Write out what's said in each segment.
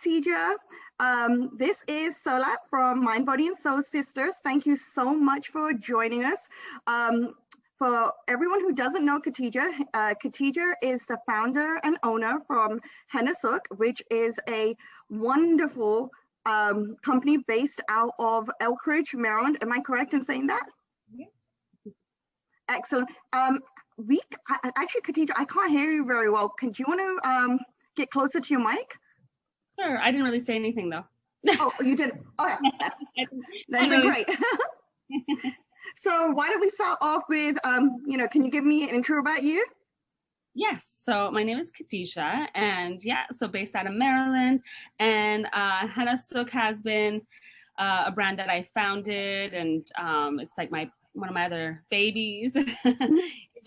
Khadija. This is Solat from Mind, Body, and Soul Sisters. Thank you so much for joining us. For everyone who doesn't know Khadija, Khadija is the founder and owner from Henna Sooq, which is a wonderful company based out of Elkridge, Maryland. Am I correct in saying that? Yes. Excellent. Actually, Khadija, I can't hear you very well. Do you want to get closer to your mic? Sure. I didn't really say anything though. Oh, you didn't? Okay. Then you're great. So why don't we start off with, can you give me an intro about you? Yes. So my name is Khadija, and so based out of Maryland, and Henna Sooq has been a brand that I founded, and it's like one of my other babies.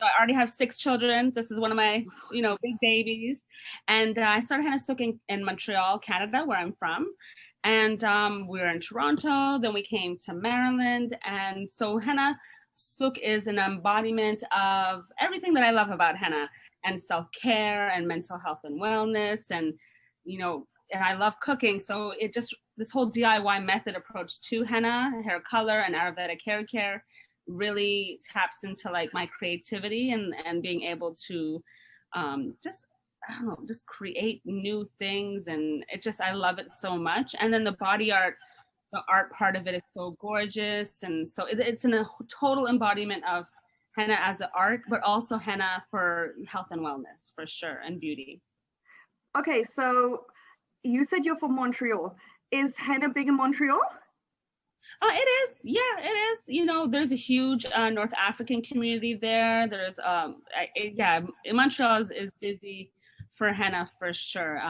I already have 6 children. This is one of my, big babies. And I started Henna Sooq in Montreal, Canada, where I'm from. And we were in Toronto, then we came to Maryland. And so Henna Sooq is an embodiment of everything that I love about henna, and self-care and mental health and wellness. And, and I love cooking. So this whole DIY method approach to henna, hair color, and Ayurvedic hair care really taps into like my creativity and being able to just create new things. And I love it so much. And then the body art, the art part of it is so gorgeous. And so it's in a total embodiment of henna as an art, but also henna for health and wellness, for sure, and beauty. Okay, so you said you're from Montreal. Is henna big in Montreal? It is. Yeah, it is. There's a huge North African community there. There's, Montreal is busy for henna for sure.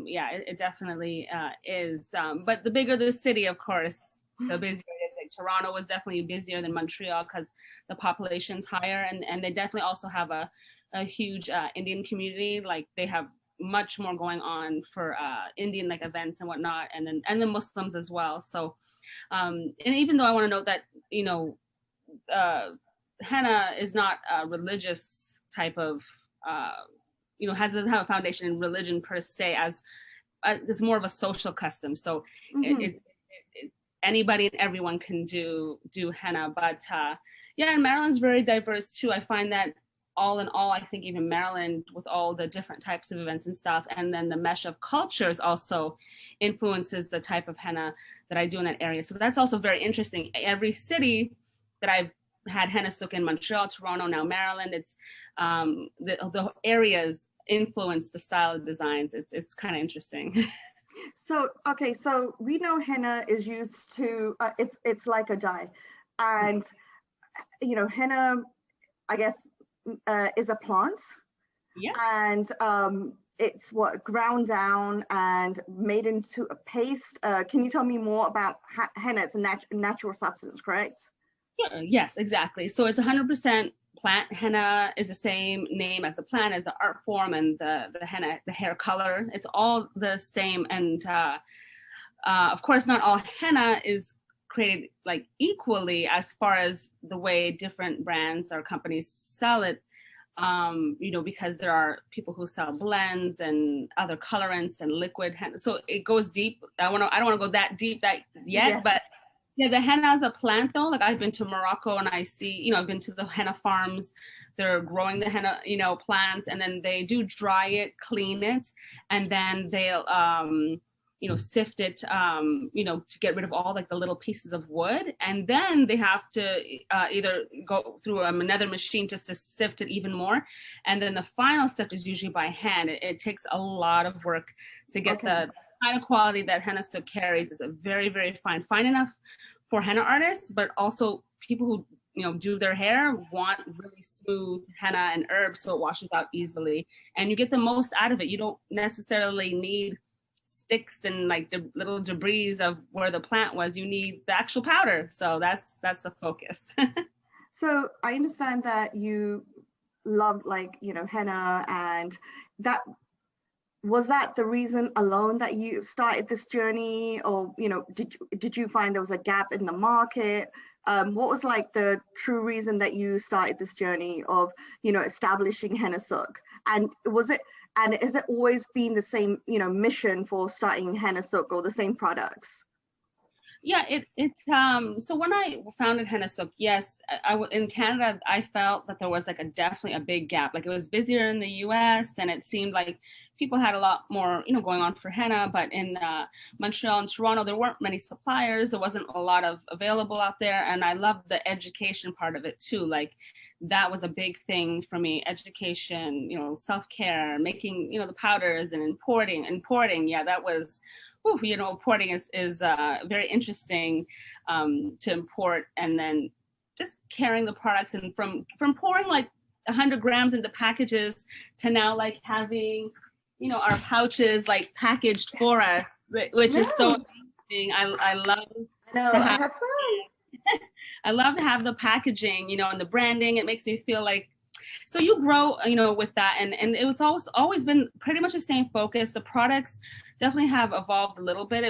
It definitely is. But the bigger the city, of course, the busier it is. Like Toronto was definitely busier than Montreal because the population's higher, and they definitely also have a huge Indian community. Like they have much more going on for Indian like events and whatnot, and the Muslims as well. So. And even though I want to note that, henna is not a religious type of, doesn't have a foundation in religion per se, as it's more of a social custom. So anybody and everyone can do henna. But and Maryland's very diverse too. I find that all in all, I think even Maryland, with all the different types of events and styles, and then the mesh of cultures also influences the type of henna that I do in that area. So that's also very interesting. Every city that I've had Henna Sooq in, Montreal, Toronto, now Maryland, it's the areas influence the style of designs. It's kind of interesting. So we know henna is used to, it's like a dye, and henna, I guess, is a plant. Yeah. And it's ground down and made into a paste. Can you tell me more about henna? It's a natural substance, correct? Sure. Yes, exactly. So it's 100% plant. Henna is the same name as the plant, as the art form, and the henna, the hair color. It's all the same. And of course, not all henna is created like equally as far as the way different brands or companies sell it. Because there are people who sell blends and other colorants and liquid henna. So it goes deep. I don't want to go that deep yet, but the henna as a plant though, like I've been to Morocco and I see, I've been to the henna farms. They're growing the henna, plants, and then they do dry it, clean it, and then they'll, sift it, to get rid of all like the little pieces of wood. And then they have to either go through another machine just to sift it even more. And then the final sift is usually by hand. It takes a lot of work to get the kind of quality that Henna Sooq carries. Is a very, very fine enough for henna artists, but also people who, do their hair want really smooth henna and herbs so it washes out easily. And you get the most out of it. You don't necessarily need sticks and like little debris of where the plant was. You need the actual powder. So that's the focus. So I understand that you love henna, and was that the reason alone that you started this journey, or did you find there was a gap in the market? What was like the true reason that you started this journey of establishing Henna Sooq? And has it always been the same, mission for starting Henna Sooq, or the same products? Yeah, it's so when I founded Henna Sooq, yes, in Canada, I felt that there was like definitely a big gap. Like it was busier in the US, and it seemed like people had a lot more, going on for henna, but in Montreal and Toronto, there weren't many suppliers. There wasn't a lot of available out there. And I loved the education part of it too. Like that was a big thing for me, education, self-care, making, the powders, and importing. Yeah, that was, importing is very interesting to import, and then just carrying the products, and from pouring like 100 grams into packages to now like having, our pouches like packaged for us, which is so amazing. I love to have I love to have the packaging, and the branding. It makes me feel like, so you grow, with that, and it was always been pretty much the same focus. The products definitely have evolved a little bit.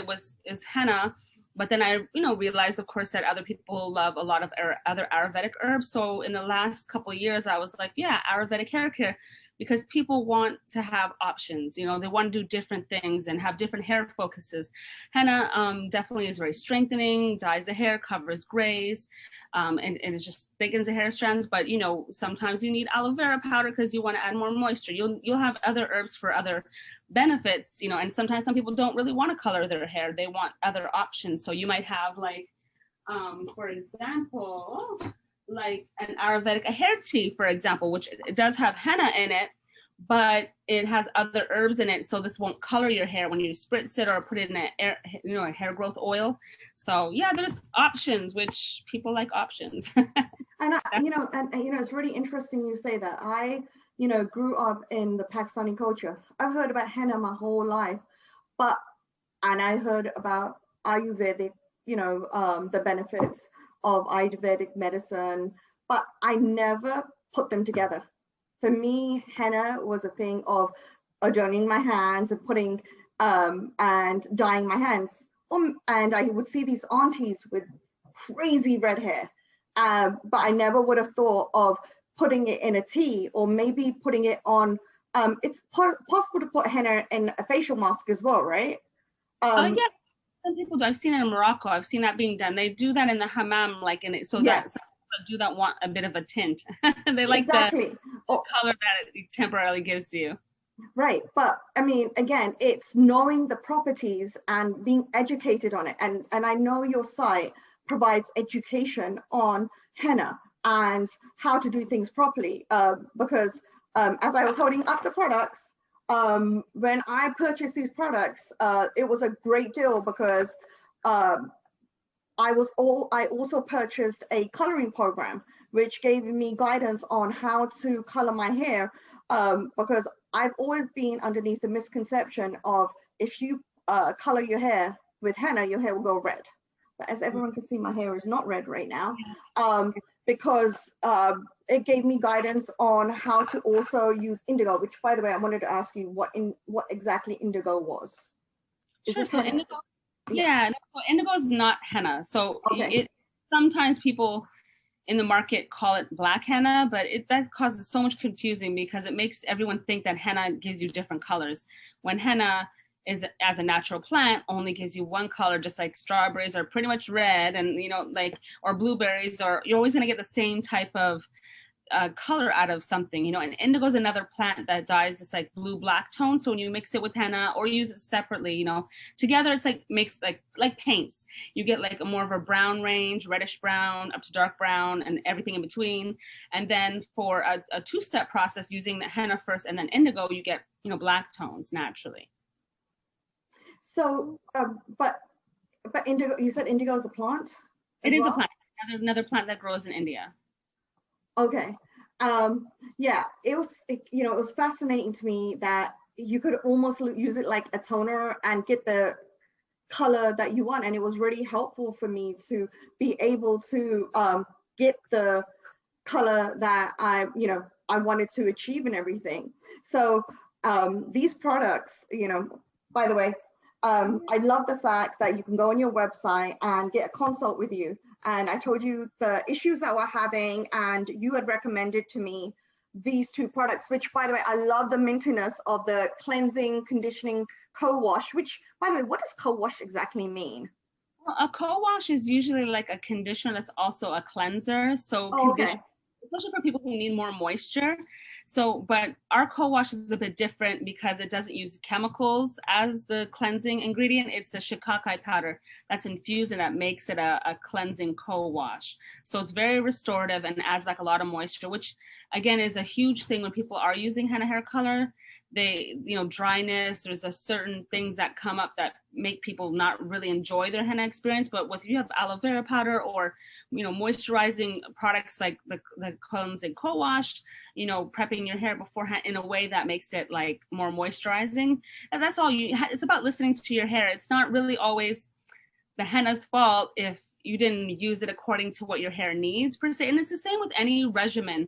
Is henna, but then I, realized, of course, that other people love a lot of other Ayurvedic herbs. So in the last couple of years, I was like, yeah, Ayurvedic hair care, because people want to have options. They want to do different things and have different hair focuses. Henna definitely is very strengthening, dyes the hair, covers grays, and it just thickens the hair strands. But sometimes you need aloe vera powder because you want to add more moisture. You'll have other herbs for other benefits, and sometimes some people don't really want to color their hair. They want other options. So you might have like, for example, like an Ayurvedic hair tea, for example, which it does have henna in it, but it has other herbs in it. So this won't color your hair when you spritz it or put it in a hair growth oil. So yeah, there's options, which people like options. And it's really interesting you say that. I grew up in the Pakistani culture. I've heard about henna my whole life, and I heard about Ayurvedic, the benefits of Ayurvedic medicine, but I never put them together. For me, henna was a thing of adorning my hands and putting and dyeing my hands. And I would see these aunties with crazy red hair, but I never would have thought of putting it in a tea, or maybe putting it on. It's possible to put henna in a facial mask as well, right? Yeah. Some people do. I've seen it in Morocco. I've seen that being done. They do that in the hammam, like in it. So that some people do that want a bit of a tint. They like the color that it temporarily gives you. Right. But I mean, again, it's knowing the properties and being educated on it. And I know your site provides education on henna and how to do things properly. Because as I was holding up the products, when I purchased these products, it was a great deal, because I also purchased a coloring program, which gave me guidance on how to color my hair, because I've always been underneath the misconception of, if you color your hair with henna, your hair will go red. But as everyone can see, my hair is not red right now, because it gave me guidance on how to also use indigo, which, by the way, I wanted to ask you what exactly indigo was. Sure. So indigo, so indigo is not henna. So sometimes people in the market call it black henna, but that causes so much confusing, because it makes everyone think that henna gives you different colors, when henna is, as a natural plant, only gives you one color, just like strawberries are pretty much red, and or blueberries, or you're always going to get the same type of color out of something, and indigo is another plant that dyes this like blue black tone. So when you mix it with henna or use it separately, together, it's like makes like paints. You get like a more of a brown range, reddish brown up to dark brown, and everything in between. And then for a two-step process, using the henna first and then indigo, you get black tones naturally. So, but indigo, you said indigo is a plant? It is a plant, another plant that grows in India. Okay. Yeah, it was fascinating to me that you could almost use it like a toner and get the color that you want. And it was really helpful for me to be able to get the color that I wanted to achieve and everything. So these products, by the way, I love the fact that you can go on your website and get a consult with you. And I told you the issues that we're having, and you had recommended to me these two products, which, by the way, I love the mintiness of the cleansing, conditioning, co-wash, which, by the way, what does co-wash exactly mean? Well, a co-wash is usually like a conditioner that's also a cleanser. So Okay. especially for people who need more moisture. So, but our co-wash is a bit different because it doesn't use chemicals as the cleansing ingredient. It's the shikakai powder that's infused and that makes it a cleansing co-wash. So it's very restorative and adds back a lot of moisture, which again is a huge thing when people are using henna hair color. They, dryness, there's a certain things that come up that make people not really enjoy their henna experience. But if you have aloe vera powder or, moisturizing products like the cleansing co-wash, prepping your hair beforehand in a way that makes it like more moisturizing. And that's all it's about listening to your hair. It's not really always the henna's fault if you didn't use it according to what your hair needs per se. And it's the same with any regimen.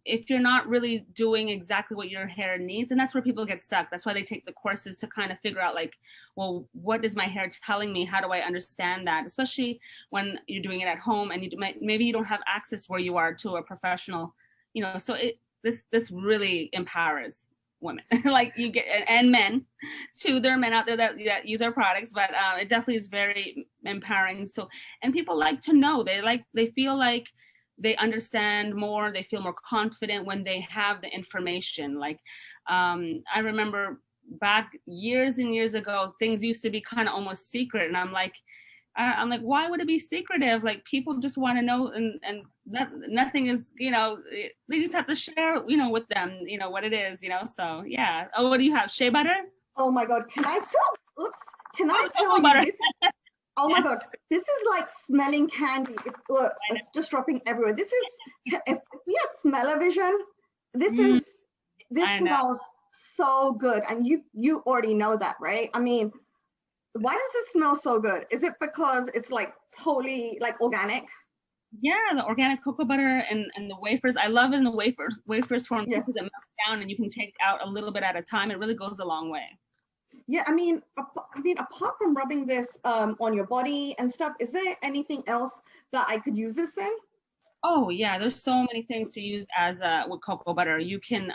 If you're not really doing exactly what your hair needs, and that's where people get stuck. That's why they take the courses to kind of figure out like, well, what is my hair telling me? How do I understand that? Especially when you're doing it at home and maybe you don't have access where you are to a professional, so this really empowers women like you get, and men too. There are men out there that use our products, but it definitely is very empowering. So, and people like to know, they feel like they understand more, they feel more confident when they have the information. Like, I remember back years and years ago, things used to be kind of almost secret. And I'm like, why would it be secretive? Like, people just want to know, and nothing is, they just have to share, with them, what it is, so yeah. Oh, what do you have? Shea butter? Oh my God, can I tell you this? Oh my God, this is like smelling candy. It's just dropping everywhere. This is, if we have smell-o-vision, this smells so good. And you already know that, right? I mean, why does it smell so good? Is it because it's like totally like organic? Yeah, the organic cocoa butter and the wafers. I love it in the wafers form because it melts down and you can take out a little bit at a time. It really goes a long way. Yeah, I mean, apart from rubbing this on your body and stuff, is there anything else that I could use this in? Oh yeah, there's so many things to use as with cocoa butter. You can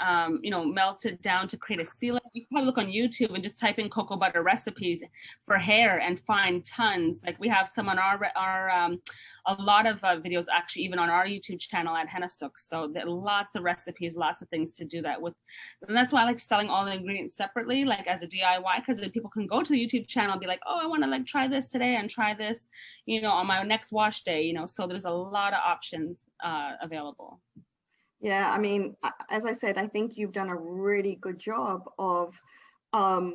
melt it down to create a sealant. You can probably look on YouTube and just type in cocoa butter recipes for hair and find tons. Like we have some on our a lot of videos actually, even on our YouTube channel at Henna Sooq. So there are lots of recipes, lots of things to do that with. And that's why I like selling all the ingredients separately, like as a DIY, because then people can go to the YouTube channel and be like, oh, I want to like try this today and try this, on my next wash day, so there's a lot of options available. Yeah, I mean, as I said, I think you've done a really good job of, how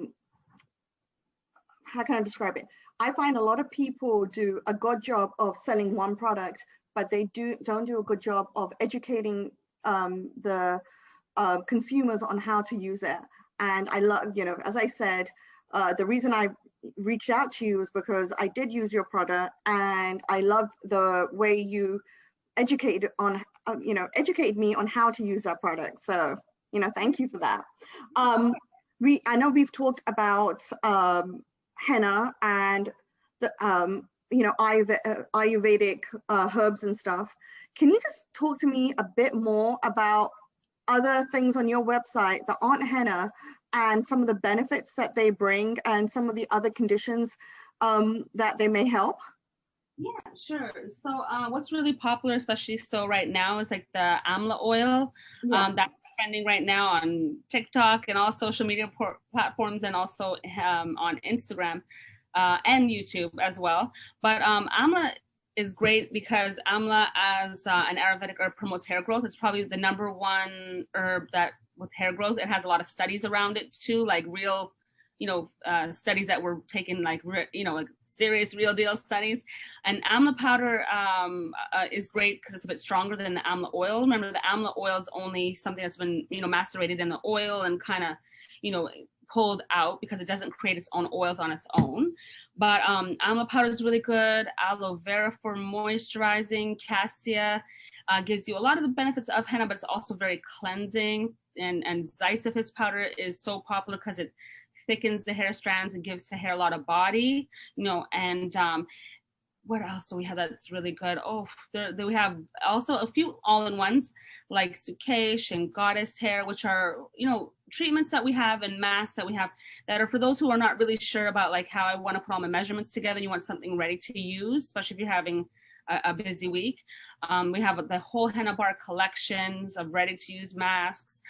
can I describe it? I find a lot of people do a good job of selling one product, but they don't do a good job of educating the consumers on how to use it. And I love, as I said, the reason I reached out to you is because I did use your product, and I loved the way you educated me on how to use our product. So, thank you for that. I know we've talked about henna and the Ayurvedic herbs and stuff. Can you just talk to me a bit more about other things on your website that aren't henna and some of the benefits that they bring and some of the other conditions that they may help? Yeah, sure. So what's really popular, especially right now, is like the amla oil. That's trending right now on TikTok and all social media platforms, and also on Instagram and YouTube as well. But amla is great because amla, as an Ayurvedic herb, promotes hair growth. It's probably the #1 herb that with hair growth. It has a lot of studies around it too, like real, studies that were taken, like serious, real deal studies. And amla powder is great because it's a bit stronger than the amla oil. Remember, the amla oil is only something that's been, macerated in the oil and kind of, pulled out because it doesn't create its own oils on its own. But amla powder is really good. Aloe vera for moisturizing. Cassia gives you a lot of the benefits of henna, but it's also very cleansing. And Ziziphus powder is so popular because it thickens the hair strands and gives the hair a lot of body, and what else do we have that's really good? Oh, there we have also a few all-in-ones like Sukesh and Goddess Hair, which are, treatments that we have and masks that we have that are for those who are not really sure about like how I want to put all my measurements together. You want something ready to use, especially if you're having a busy week. We have the whole Henna Bar collections of ready-to-use masks.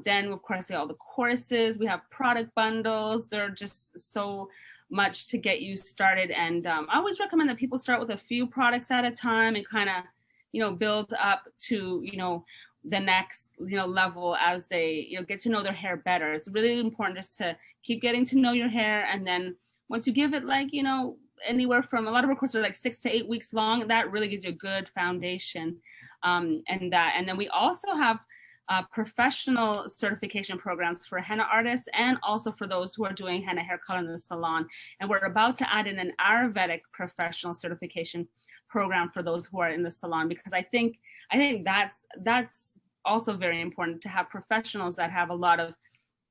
Then, of course, all the courses. We have product bundles. They're just so much to get you started. And I always recommend that people start with a few products at a time and kind of, build up to, the next, level as they, get to know their hair better. It's really important just to keep getting to know your hair. And then once you give it like, anywhere from, a lot of our courses are like 6 to 8 weeks long, that really gives you a good foundation. And then we also have professional certification programs for henna artists and also for those who are doing henna hair color in the salon. And we're about to add in an Ayurvedic professional certification program for those who are in the salon, because I think that's also very important to have professionals that have a lot of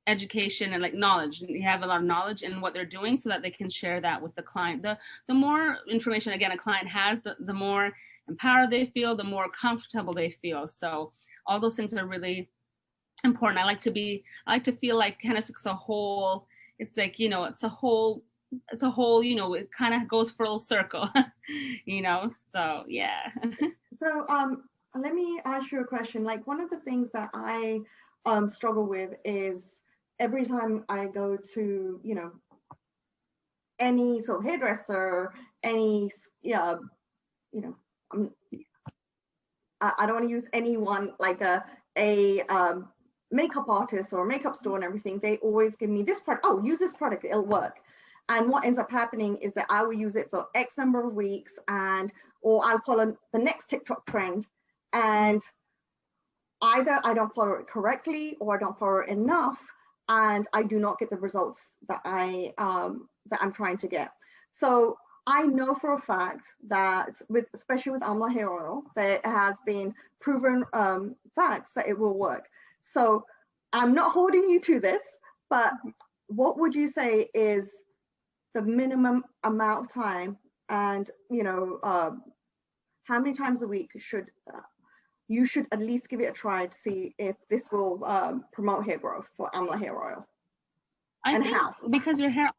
education and like knowledge. They have a lot of knowledge in what they're doing so that they can share that with the client. The more information, again, a client has, the more empowered they feel, the more comfortable they feel. So all those things are really important. I like to feel like Henna Sooq's a whole, it's like, it's a whole, it kind of goes full circle, so yeah. So let me ask you a question. Like, one of the things that I struggle with is every time I go to, any sort of hairdresser, any, I don't want to use anyone like a makeup artist or a makeup store and everything. They always give me this product. Oh, use this product, it'll work. And what ends up happening is that I will use it for X number of weeks, or I'll follow the next TikTok trend, and either I don't follow it correctly or I don't follow it enough, and I do not get the results that I'm trying to get. So I know for a fact that especially with Amla hair oil, there has been proven facts that it will work. So I'm not holding you to this, but what would you say is the minimum amount of time, and how many times a week you should at least give it a try to see if this will promote hair growth for Amla hair oil? I think how? Because your hair,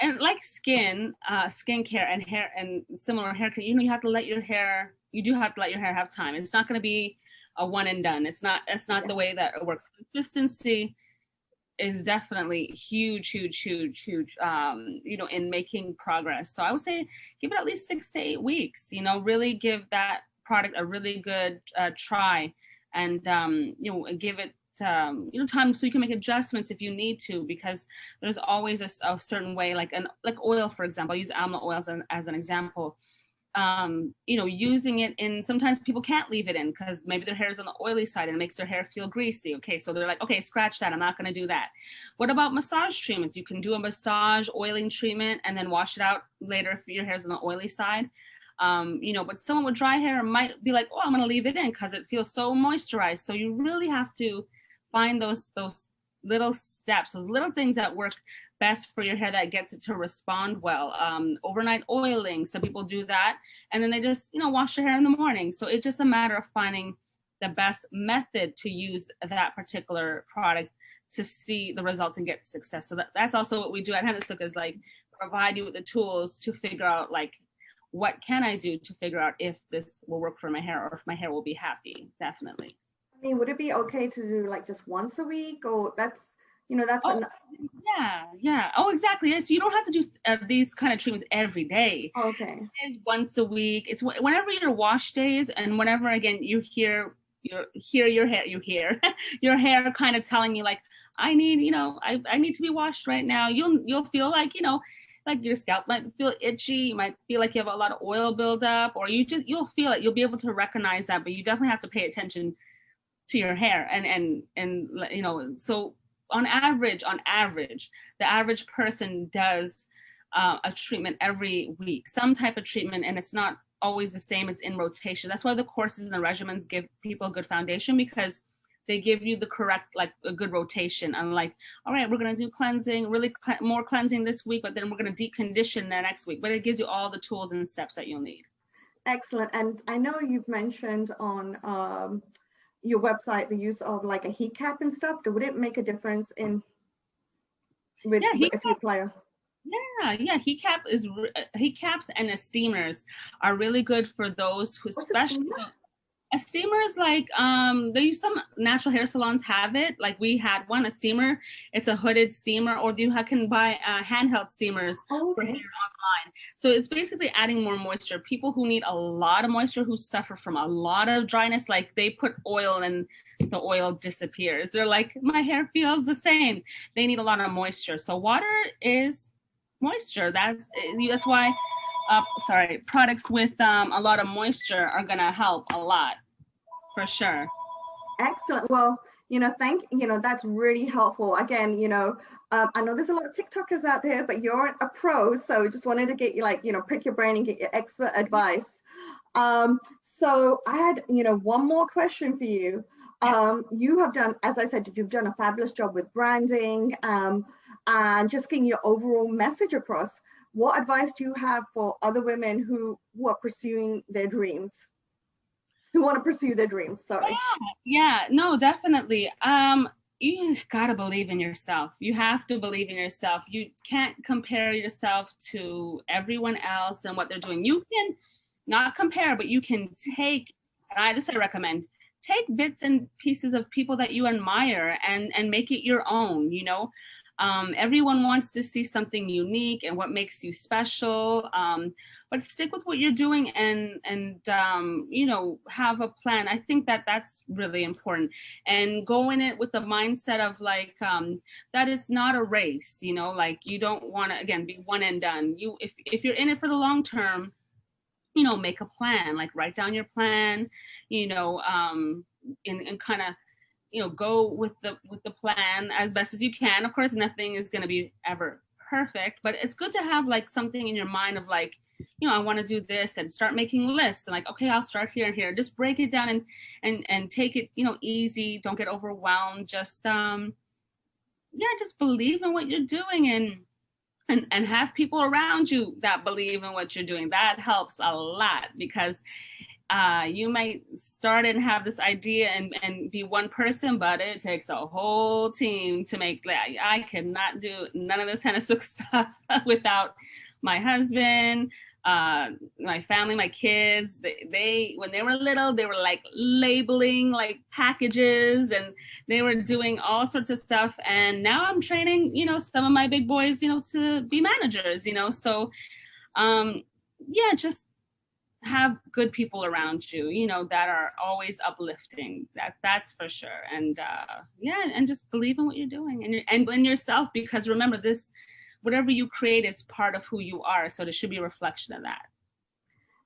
and like skincare and hair and similar hair care, you have to let your hair, have time. It's not going to be a one and done. It's not the way that it works. Consistency is definitely huge, in making progress. So I would say give it at least 6 to 8 weeks, really give that product a really good try, and give it time so you can make adjustments if you need to, because there's always a certain way, like oil, for example. I use Amla oil as an example. Using it in, sometimes people can't leave it in because maybe their hair is on the oily side and it makes their hair feel greasy. Okay, so they're like, okay, scratch that, I'm not going to do that. What about massage treatments? You can do a massage oiling treatment and then wash it out later if your hair is on the oily side. But someone with dry hair might be like, oh, I'm going to leave it in because it feels so moisturized. So you really have to find those little steps, those little things that work best for your hair, that gets it to respond well. Overnight oiling, some people do that, and then they just wash their hair in the morning. So it's just a matter of finding the best method to use that particular product to see the results and get success. So that's also what we do at Henna Sooq, is like provide you with the tools to figure out like, what can I do to figure out if this will work for my hair or if my hair will be happy. Definitely. I mean, would it be okay to do like just once a week, or that's yeah. Oh, exactly. Yes, you don't have to do these kind of treatments every day. Okay. It's once a week. It's whenever your wash days, and whenever again you hear your hair, your hair kind of telling you like, I need, I need to be washed right now. You'll feel like, like your scalp might feel itchy. You might feel like you have a lot of oil buildup, or you'll feel it. You'll be able to recognize that, but you definitely have to pay attention to your hair. And so on average, the average person does a treatment every week, some type of treatment, and it's not always the same. It's in rotation. That's why the courses and the regimens give people a good foundation, because they give you the correct, like a good rotation. And like, all right, we're going to do cleansing, really more cleansing this week, but then we're going to deep condition the next week. But it gives you all the tools and steps that you'll need. Excellent. And I know you've mentioned on your website the use of like a heat cap and stuff. Would it make a difference in if you apply a... Yeah, heat caps and the steamers are really good for those who, especially a steamer is like they use, some natural hair salons have it, like we had one, a steamer. It's a hooded steamer, or you can buy handheld steamers for hair online. So it's basically adding more moisture. People who need a lot of moisture, who suffer from a lot of dryness, like they put oil and the oil disappears. They're like, my hair feels the same. They need a lot of moisture. So water is moisture. That's why products with a lot of moisture are gonna help a lot, for sure. Excellent. Well, that's really helpful. Again, I know there's a lot of TikTokers out there, but you're a pro, so just wanted to get you, pick your brain and get your expert advice. So I had, one more question for you. You have done, as I said, you've done a fabulous job with branding and just getting your overall message across. What advice do you have for other women who are pursuing their dreams? Who want to pursue their dreams, sorry. Yeah, no, definitely. You gotta believe in yourself. You have to believe in yourself. You can't compare yourself to everyone else and what they're doing. You can not compare, but you can take, and I recommend, take bits and pieces of people that you admire and make it your own, Everyone wants to see something unique and what makes you special, but stick with what you're doing and have a plan. I think that's really important, and go in it with the mindset of like that it's not a race, like you don't want to, again, be one and done. If you're in it for the long term, make a plan, like write down your plan, and kind of go with the plan as best as you can. Of course, nothing is going to be ever perfect, but it's good to have like something in your mind of like, I want to do this, and start making lists and like, okay, I'll start here and here. Just break it down and take it, easy. Don't get overwhelmed. Just just believe in what you're doing and have people around you that believe in what you're doing. That helps a lot, because you might start and have this idea and be one person, but it takes a whole team to make that. I cannot do none of this Henna Sooq stuff without my husband, my family, my kids. They when they were little, they were like labeling like packages, and they were doing all sorts of stuff. And now I'm training, some of my big boys, to be managers, so just have good people around you, that are always uplifting. That's for sure. And and just believe in what you're doing and in yourself, because remember, this, whatever you create is part of who you are. So there should be a reflection of that.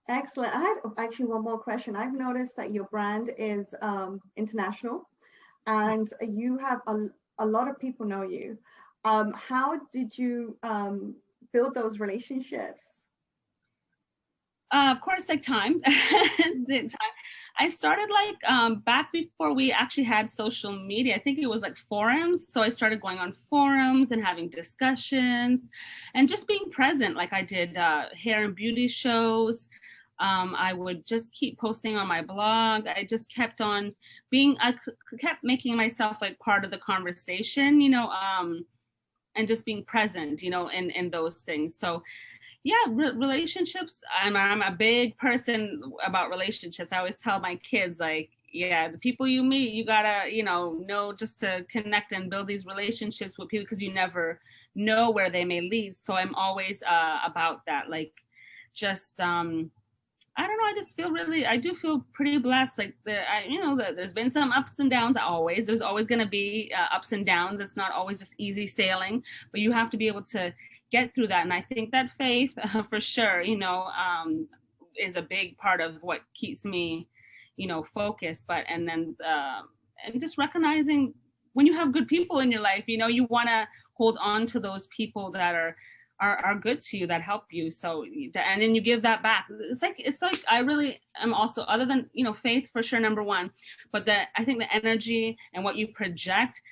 Excellent. I have actually one more question. I've noticed that your brand is international, and you have a lot of people know you. How did you build those relationships? Of course, like time. I started like back before we actually had social media. I think it was like forums. So I started going on forums and having discussions and just being present. Like I did hair and beauty shows. I would just keep posting on my blog. I just kept on I kept making myself like part of the conversation, and just being present, in those things. So relationships. I'm a big person about relationships. I always tell my kids, like, the people you meet, you gotta, know just to connect and build these relationships with people, because you never know where they may lead. So I'm always about that. Like, just I don't know. I do feel pretty blessed. Like there's been some ups and downs. There's always going to be ups and downs. It's not always just easy sailing, but you have to be able to get through that. And I think that faith for sure, is a big part of what keeps me, focused. And just recognizing when you have good people in your life, you want to hold on to those people that are are good to you, that help you. So, and then you give that back. It's like I really am also, other than, you know, faith for sure, number one, but I think the energy and what you project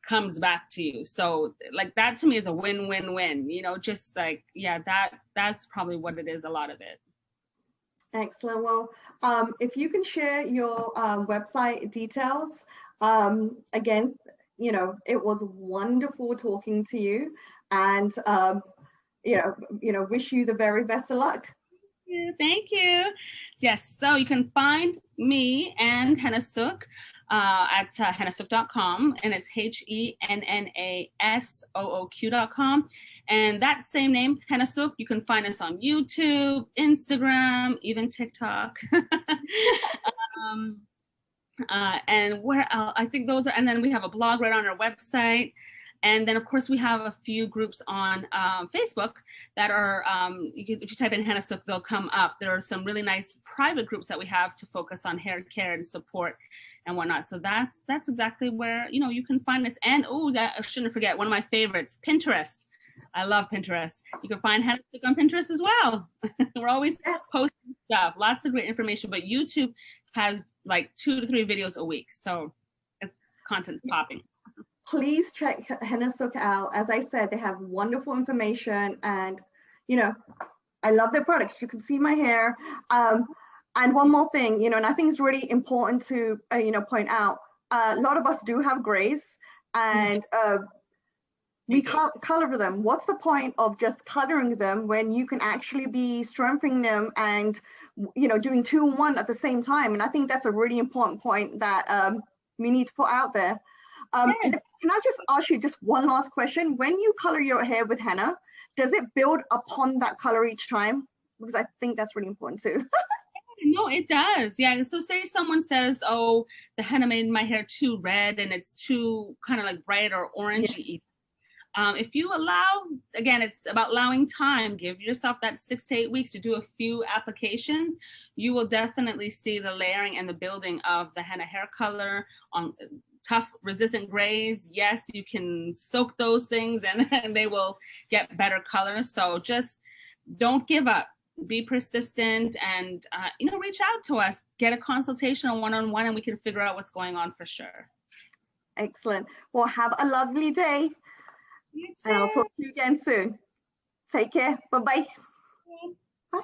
comes back to you. So like that to me is a win-win-win, you know, just like, yeah, that's probably what it is, a lot of it. Excellent. Well, if you can share your website details, again, you know, it was wonderful talking to you, and you know, wish you the very best of luck. Thank you. Yes, so you can find me and Henna Sooq at hennasooq.com, and it's HENNASOOQ.com. And that same name, Henna Sooq, you can find us on YouTube, Instagram, even TikTok. And where else? I think those are, and then we have a blog right on our website. And then, of course, we have a few groups on Facebook that are, if you type in Henna Sooq, they'll come up. There are some really nice private groups that we have to focus on hair care and support and whatnot. So that's exactly where, you know, you can find us. And, oh, I shouldn't forget, one of my favorites, Pinterest. I love Pinterest. You can find Henna Sooq on Pinterest as well. We're always posting stuff, lots of great information, but YouTube has like 2 to 3 videos a week. So it's content popping. Please check Henna Sooq out. As I said, they have wonderful information, and you know, I love their products. You can see my hair. And one more thing, you know, and I think it's really important to you know, point out, a lot of us do have grays, and we color them. What's the point of just coloring them when you can actually be strengthening them and, you know, doing 2 in 1 at the same time? And I think that's a really important point that we need to put out there. Can I just ask you just one last question? When you color your hair with henna, does it build upon that color each time? Because I think that's really important too. No, it does. Yeah. So say someone says, oh, the henna made my hair too red and it's too kind of like bright or orangey. Yeah. If you allow, again, it's about allowing time, give yourself that 6 to 8 weeks to do a few applications, you will definitely see the layering and the building of the henna hair color on tough resistant grays. Yes, you can soak those things and they will get better color. So just don't give up, be persistent, and you know, reach out to us, get a consultation on one-on-one, and we can figure out what's going on for sure. Excellent. Well, have a lovely day. You too. And I'll talk to you again soon. Take care. Bye-bye. Bye.